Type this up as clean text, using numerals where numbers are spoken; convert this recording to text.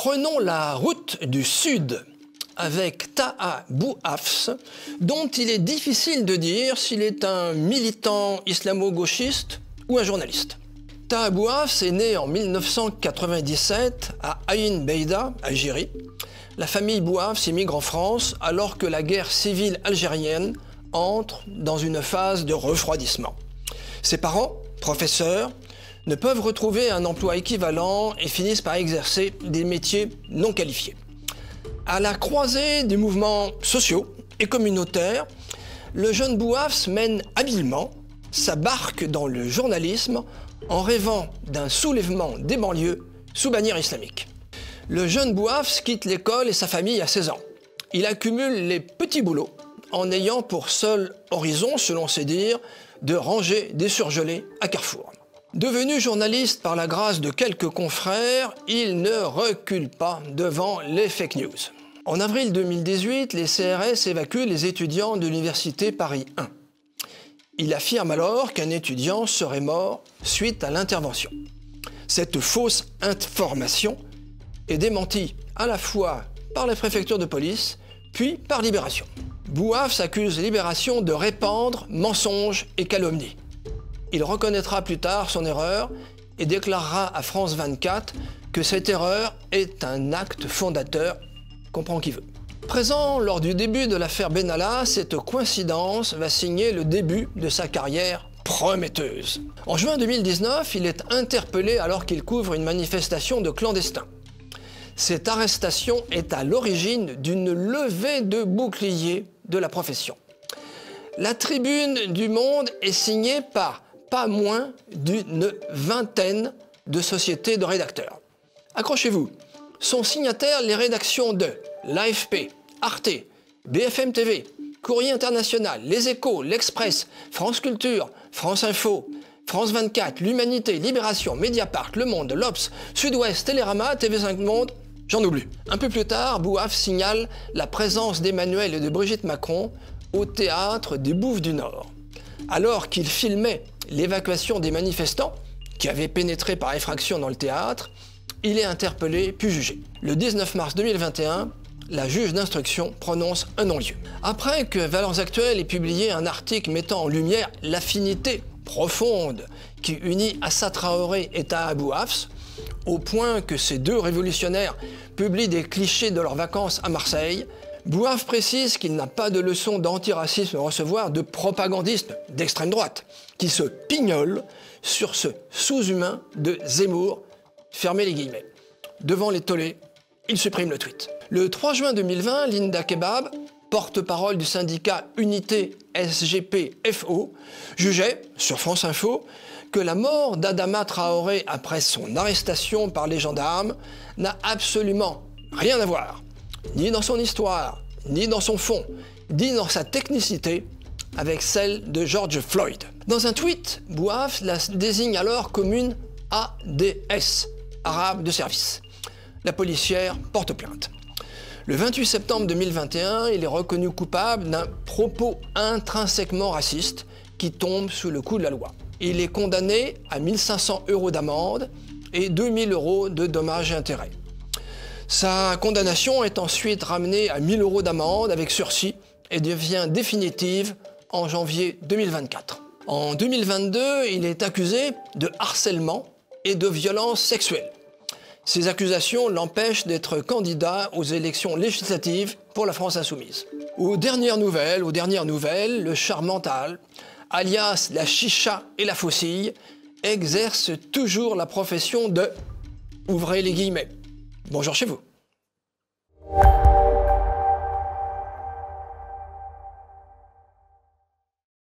Prenons la route du Sud avec Taha Bouhafs, dont il est difficile de dire s'il est un militant islamo-gauchiste ou un journaliste. Taha Bouhafs est né en 1997 à Ain Beida, Algérie. La famille Bouhafs émigre en France alors que la guerre civile algérienne entre dans une phase de refroidissement. Ses parents, professeurs, ne peuvent retrouver un emploi équivalent et finissent par exercer des métiers non qualifiés. À la croisée des mouvements sociaux et communautaires, le jeune Bouhafs mène habilement sa barque dans le journalisme en rêvant d'un soulèvement des banlieues sous bannière islamique. Le jeune Bouhafs quitte l'école et sa famille à 16 ans. Il accumule les petits boulots en ayant pour seul horizon, selon ses dires, de ranger des surgelés à Carrefour. Devenu journaliste par la grâce de quelques confrères, il ne recule pas devant les fake news. En avril 2018, les CRS évacuent les étudiants de l'université Paris 1. Il affirme alors qu'un étudiant serait mort suite à l'intervention. Cette fausse information est démentie à la fois par la préfecture de police, puis par Libération. Bouhafs accuse Libération de répandre mensonges et calomnies. Il reconnaîtra plus tard son erreur et déclarera à France 24 que cette erreur est un acte fondateur, comprend qui veut. Présent lors du début de l'affaire Benalla, cette coïncidence va signer le début de sa carrière prometteuse. En juin 2019, il est interpellé alors qu'il couvre une manifestation de clandestins. Cette arrestation est à l'origine d'une levée de boucliers de la profession. La tribune du Monde est signée par pas moins d'une vingtaine de sociétés de rédacteurs. Accrochez-vous, sont signataires les rédactions de l'AFP, Arte, BFM TV, Courrier International, Les Échos, L'Express, France Culture, France Info, France 24, L'Humanité, Libération, Mediapart, Le Monde, l'Obs, Sud-Ouest, Télérama, TV5 Monde, j'en oublie. Un peu plus tard, Bouhafs signale la présence d'Emmanuel et de Brigitte Macron au théâtre des Bouffes du Nord. Alors qu'il filmait l'évacuation des manifestants qui avaient pénétré par effraction dans le théâtre, il est interpellé puis jugé. Le 19 mars 2021, la juge d'instruction prononce un non-lieu. Après que Valeurs Actuelles ait publié un article mettant en lumière l'affinité profonde qui unit Assa Traoré et Taha Bouhafs, au point que ces deux révolutionnaires publient des clichés de leurs vacances à Marseille, Bouhafs précise qu'il n'a pas de leçon d'antiracisme à recevoir de propagandistes d'extrême droite qui se pignolent sur ce sous-humain de Zemmour, fermez les guillemets. Devant les tollés, il supprime le tweet. Le 3 juin 2020, Linda Kebab, porte-parole du syndicat Unité SGP-FO, jugeait, sur France Info, que la mort d'Adama Traoré après son arrestation par les gendarmes n'a absolument rien à voir, ni dans son histoire, ni dans son fond, ni dans sa technicité, avec celle de George Floyd. Dans un tweet, Bouhafs la désigne alors comme une ADS, arabe de service. La policière porte plainte. Le 28 septembre 2021, il est reconnu coupable d'un propos intrinsèquement raciste qui tombe sous le coup de la loi. Il est condamné à 1 500 € d'amende et 2 000 € de dommages et intérêts. Sa condamnation est ensuite ramenée à 1 000 € d'amende avec sursis et devient définitive en janvier 2024. En 2022, il est accusé de harcèlement et de violences sexuelles. Ces accusations l'empêchent d'être candidat aux élections législatives pour la France Insoumise. Aux dernières nouvelles, le charmant Tal, alias la chicha et la faucille, exerce toujours la profession de, ouvrez les guillemets, bonjour chez vous.